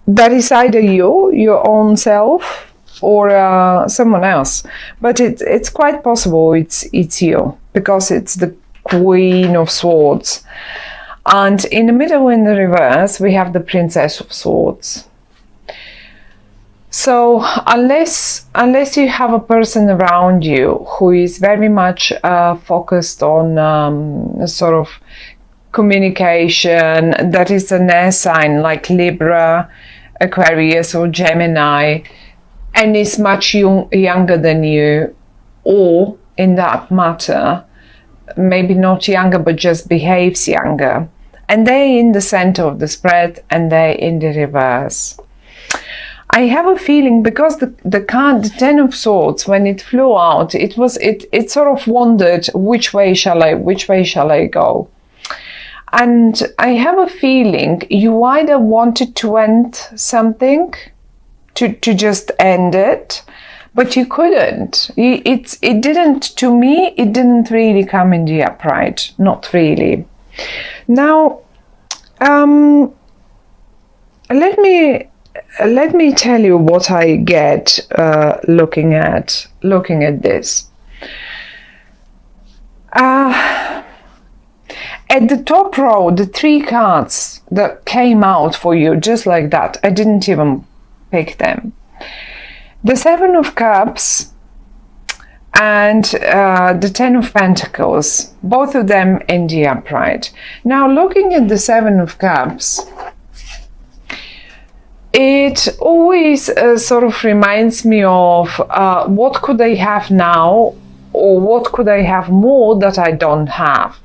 that is either you, your own self, or someone else. But it's quite possible it's you, because it's the Queen of Swords. And in the middle, in the reverse, we have the Princess of Swords. So unless you have a person around you who is very much focused on sort of communication, that is an air sign like Libra, Aquarius or Gemini, and is much younger than you, or in that matter, maybe not younger but just behaves younger, and they're in the center of the spread and they're in the reverse. I have a feeling, because the card, the Ten of Swords, when it flew out, it sort of wondered which way shall I go. And I have a feeling you either wanted to end something, to just end it, but you couldn't. It didn't, to me, it didn't really come in the upright, not really. Now, let me tell you what I get looking at this. At the top row, the three cards that came out for you, just like that, I didn't even pick them. The Seven of Cups and the Ten of Pentacles, both of them in the upright. Now, looking at the Seven of Cups, it always sort of reminds me of what could I have now, or what could I have more that I don't have.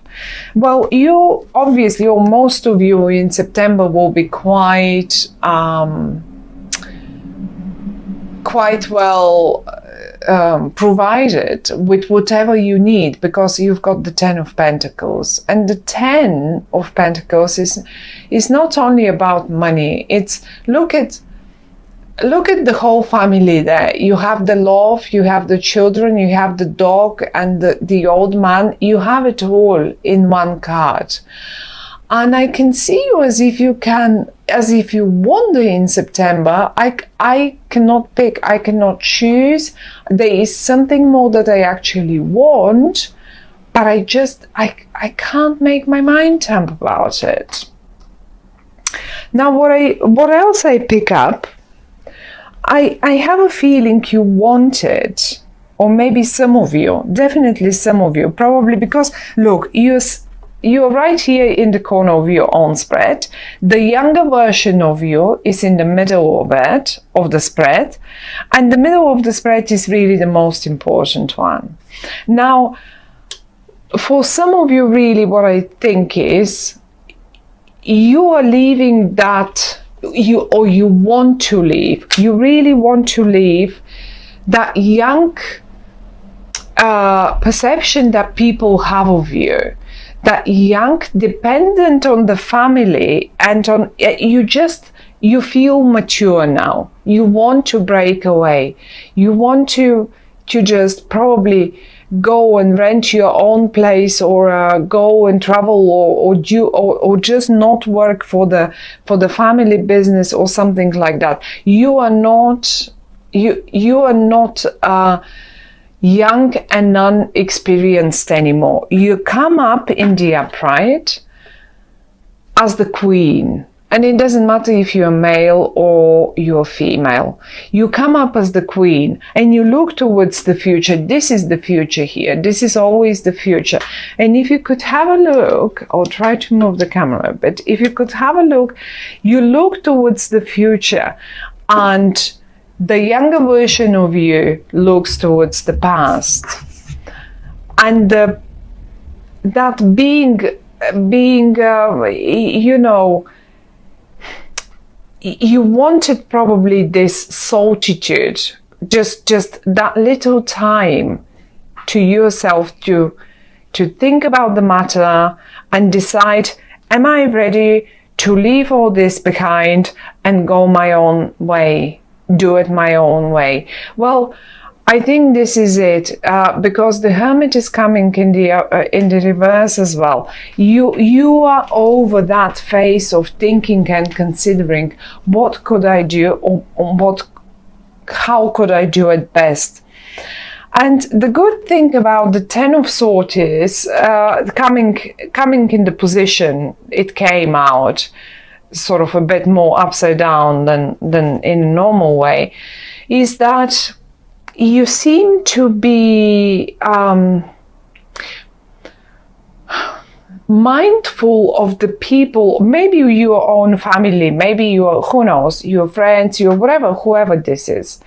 Well, you obviously, or most of you in September, will be quite well provided with whatever you need, because you've got the Ten of Pentacles, and the Ten of Pentacles is not only about money. It's look at the whole family there. You have the love, you have the children, you have the dog and the old man. You have it all in one card. And I can see you as if you wander in September. I cannot pick, I cannot choose. There is something more that I actually want, but I can't make my mind up about it. Now, what else I pick up? I have a feeling you wanted, or maybe some of you, definitely some of you, probably because, look, you're right here in the corner of your own spread. The younger version of you is in the middle of it, of the spread, and the middle of the spread is really the most important one. Now, for some of you, really what I think is you are leaving that, you want to leave. You really want to leave that young perception that people have of you, that young, dependent on the family, and on you feel mature now. You want to break away. You want to just probably go and rent your own place, or go and travel, or just not work for the family business or something like that. You are not young and unexperienced anymore. You come up in the upright as the queen. And it doesn't matter if you're male or you're female. You come up as the queen and you look towards the future. This is the future here. This is always the future. And if you could have a look, I'll try to move the camera a bit. If you could have a look, you look towards the future, and the younger version of you looks towards the past. And that being, you know, you wanted probably this solitude, just that little time to yourself to think about the matter and decide, am I ready to leave all this behind and go my own way, do it my own way? Well, I think this is it, because the Hermit is coming in the reverse as well. You are over that phase of thinking and considering what could I do, or how could I do it best. And the good thing about the Ten of Swords is coming in the position it came out, sort of a bit more upside down than in a normal way, is that you seem to be mindful of the people, maybe your own family, maybe your, who knows, your friends, your whatever, whoever this is.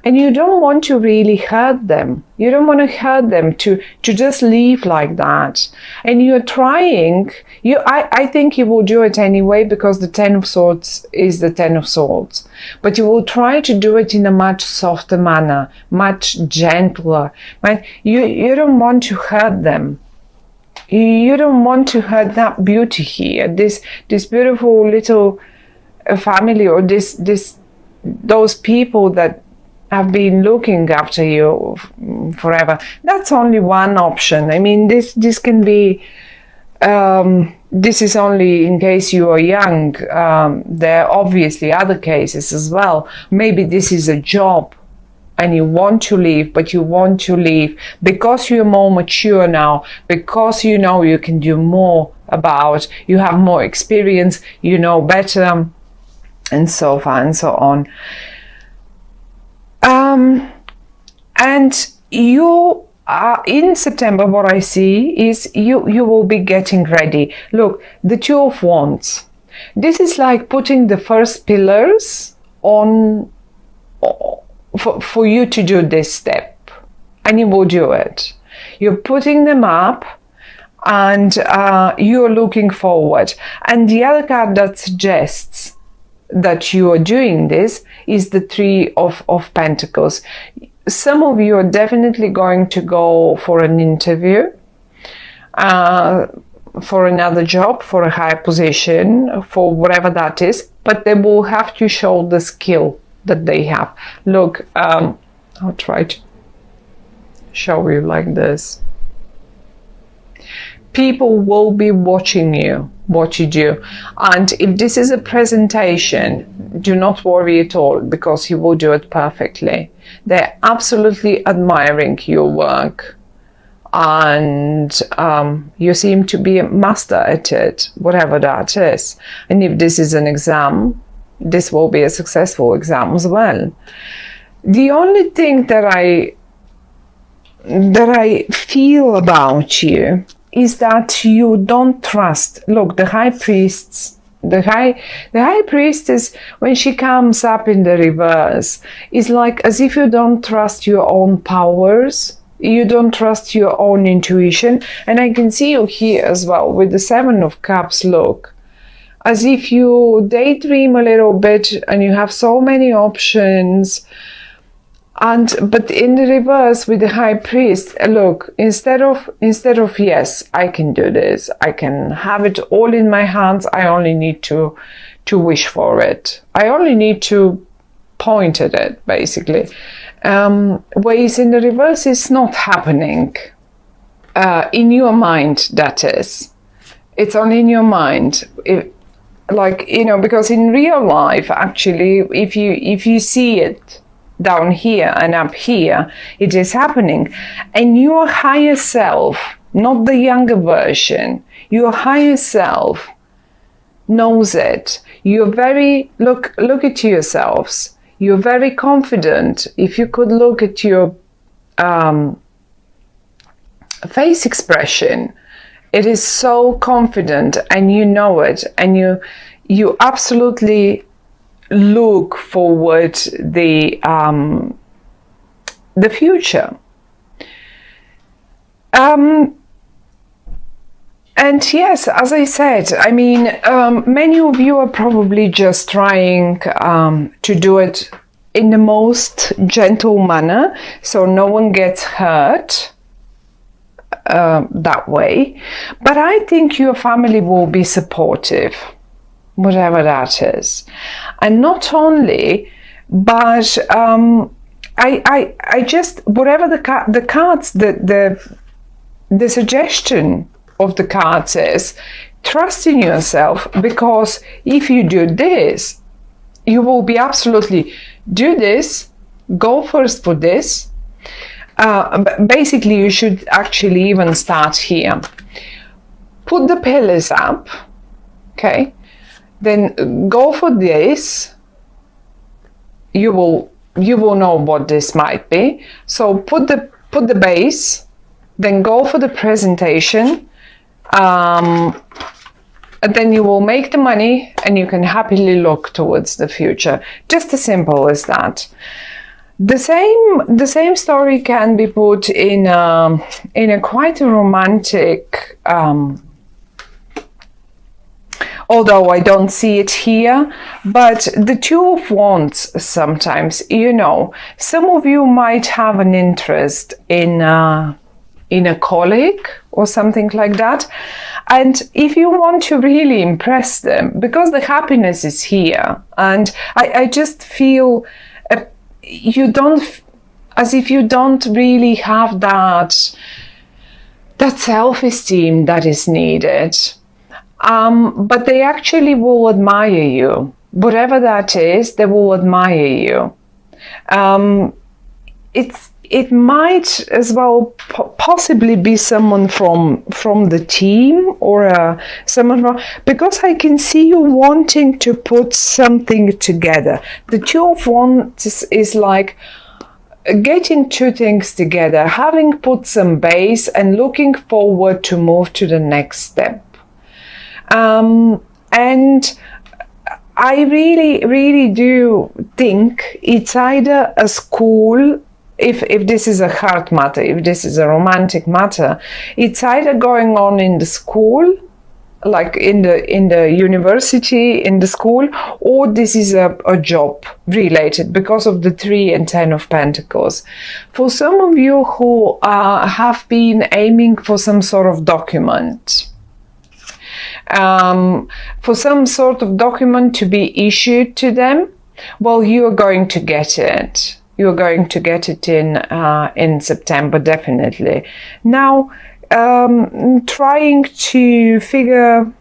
And you don't want to really hurt them. You don't want to hurt them to just leave like that. And you're trying, I think you will do it anyway, because the Ten of Swords is the Ten of Swords. But you will try to do it in a much softer manner, much gentler. But you don't want to hurt them. You don't want to hurt that beauty here, this beautiful little family, or those people that have been looking after you forever. That's only one option. I mean, this can be, this is only in case you are young. There are obviously other cases as well. Maybe this is a job and you want to leave, but you want to leave because you're more mature now, because you know you can do more about, you have more experience, you know better, and so far and so on. And you are in September, what I see is you will be getting ready. Look, the Two of Wands. This is like putting the first pillars on for you to do this step, and you will do it. You're putting them up, and you're looking forward. And the other card that suggests that you are doing this is the Three of Pentacles. Some of you are definitely going to go for an interview, for another job, for a higher position, for whatever that is, but they will have to show the skill that they have. Look, I'll try to show you like this. People will be watching you, what you do. And if this is a presentation, do not worry at all, because you will do it perfectly. They're absolutely admiring your work. And you seem to be a master at it, whatever that is. And if this is an exam, this will be a successful exam as well. The only thing that I feel about you is that you don't trust. Look, the High Priestess, the High Priestess, when she comes up in the reverse, is like as if you don't trust your own powers, you don't trust your own intuition. And I can see you here as well with the Seven of Cups. Look, as if you daydream a little bit and you have so many options. But in the reverse with the High Priest, look, instead of yes, I can do this, I can have it all in my hands, I only need to wish for it. I only need to point at it, basically. Whereas in the reverse, it's not happening. In your mind, that is. It's only in your mind. Like, you know, because in real life, actually, if you see it down here and up here, it is happening. And your higher self, not the younger version, your higher self knows it. You're very, look at yourselves. You're very confident. If you could look at your face expression, it is so confident, and you know it, and you absolutely look forward the future. And yes, as I said, I mean, many of you are probably just trying to do it in the most gentle manner, so no one gets hurt that way. But I think your family will be supportive, whatever that is. And not only, but I just, whatever the cards, the suggestion of the cards is, trust in yourself, because if you do this, you will be absolutely, do this, go first for this. Basically, you should actually even start here. Put the pillars up, okay? Then go for this. You will know what this might be. So put the base, then go for the presentation. And then you will make the money and you can happily look towards the future. Just as simple as that. The same story can be put in a quite a romantic, although I don't see it here, but the Two of Wands sometimes, you know, some of you might have an interest in a colleague or something like that. And if you want to really impress them, because the happiness is here, and I just feel as if you don't really have that self-esteem that is needed. But they actually will admire you. Whatever that is, they will admire you. It might as well possibly be someone from the team, or someone from, because I can see you wanting to put something together. The Two of Wands is like getting two things together, having put some base and looking forward to move to the next step. And I really do think it's either a school, if this is a heart matter, if this is a romantic matter, it's either going on in the school, like in the university, in the school, or this is a job related, because of the 3 and 10 of Pentacles. For some of you who have been aiming for some sort of document, for some sort of document to be issued to them, well, you are going to get it. You're going to get it in September, definitely. Now, trying to figure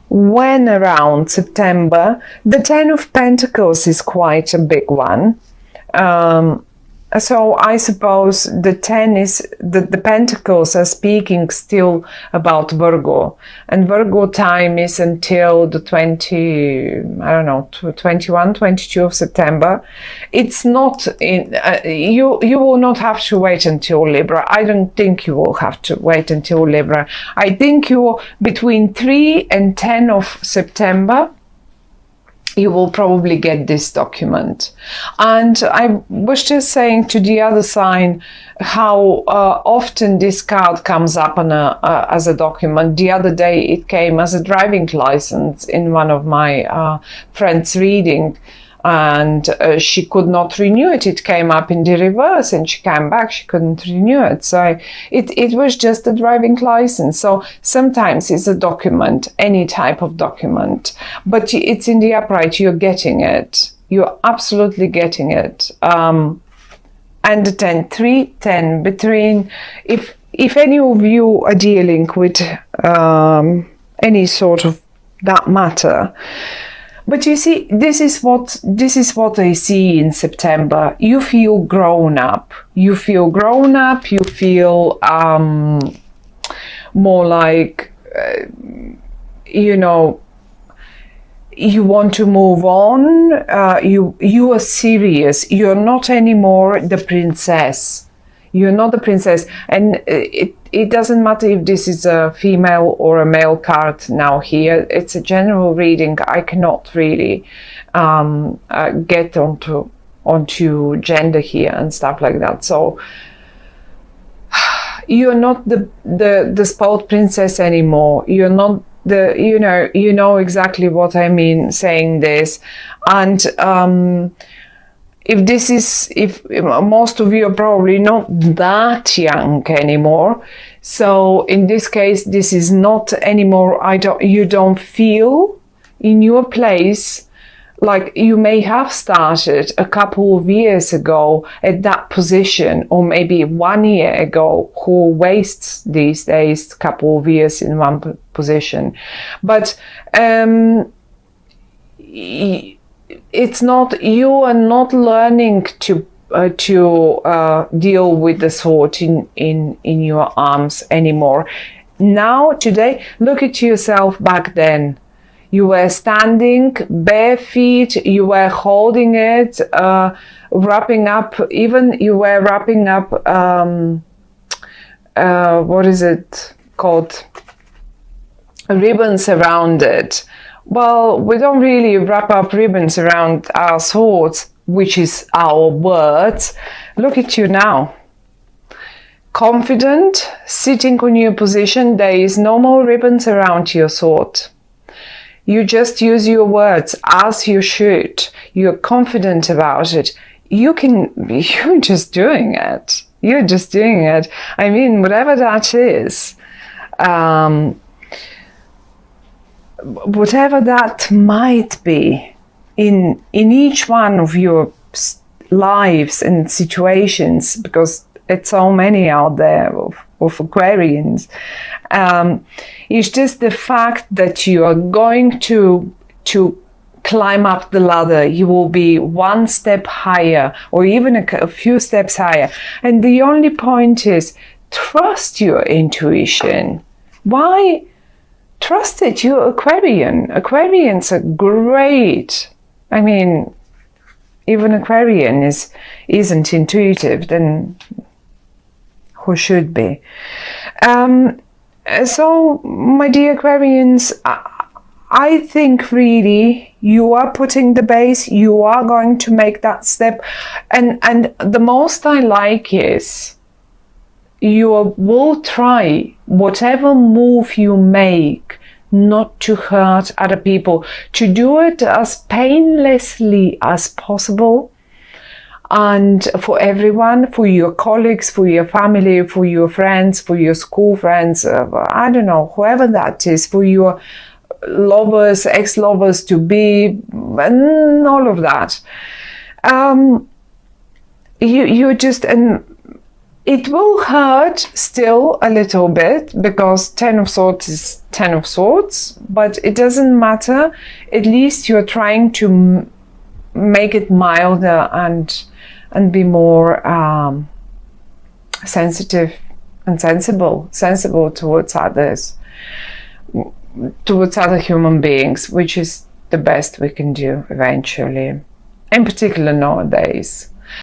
when around September, the 10 of Pentacles is quite a big one. So I suppose the 10 is, the Pentacles are speaking still about Virgo. And Virgo time is until the 21, 22 of September. It's not, you will not have to wait until Libra. I don't think you will have to wait until Libra. I think you, between 3 and 10 of September, you will probably get this document. And I was just saying to the other sign how often this card comes up on as a document. The other day it came as a driving license in one of my friends' reading, and she could not renew it. It came up in the reverse and she came back, she couldn't renew it. So it was just a driving license. So sometimes it's a document, any type of document, but it's in the upright, you're getting it. You're absolutely getting it. And the 10, 3, 10, between, if any of you are dealing with any sort of that matter. But you see, this is what I see in September. You feel grown up. You feel grown up. You feel more like, you know, you want to move on. You are serious. You're not anymore the princess. You're not the princess. And it doesn't matter if this is a female or a male card now here. It's a general reading. I cannot really get onto gender here and stuff like that. So you're not the spoiled princess anymore. You're not the, you know exactly what I mean saying this. And if most of you are probably not that young anymore, so in this case, this is not anymore, you don't feel in your place like you may have started a couple of years ago at that position, or maybe 1 year ago, who wastes these days a couple of years in one position. But it's not, you are not learning to deal with the thought in your arms anymore. Now, today, look at yourself back then. You were standing bare feet, you were holding it, wrapping up, even you were wrapping up, what is it called? Ribbons around it. Well, we don't really wrap up ribbons around our thoughts, which is our words. Look at you now. Confident, sitting on your position, there is no more ribbons around your thought. You just use your words as you should. You're confident about it. You're just doing it. You're just doing it. I mean, whatever that is, whatever that might be in each one of your lives and situations, because it's so many out there of Aquarians. It's just the fact that you are going to climb up the ladder. You will be one step higher, or even a few steps higher. And the only point is, trust your intuition. Why trust it? You're Aquarian. Aquarians are great. I mean, even Aquarian isn't intuitive, then who should be? So, my dear Aquarians, I think really you are putting the base, you are going to make that step. And the most I like is you will try whatever move you make not to hurt other people, to do it as painlessly as possible. And for everyone, for your colleagues, for your family, for your friends, for your school friends, I don't know, whoever that is, for your lovers, ex-lovers to be, and all of that. You just, and it will hurt still a little bit, because 10 of Swords is 10 of Swords, but it doesn't matter. At least you're trying to make it milder and be more sensitive and sensible towards others, towards other human beings, which is the best we can do eventually, in particular nowadays.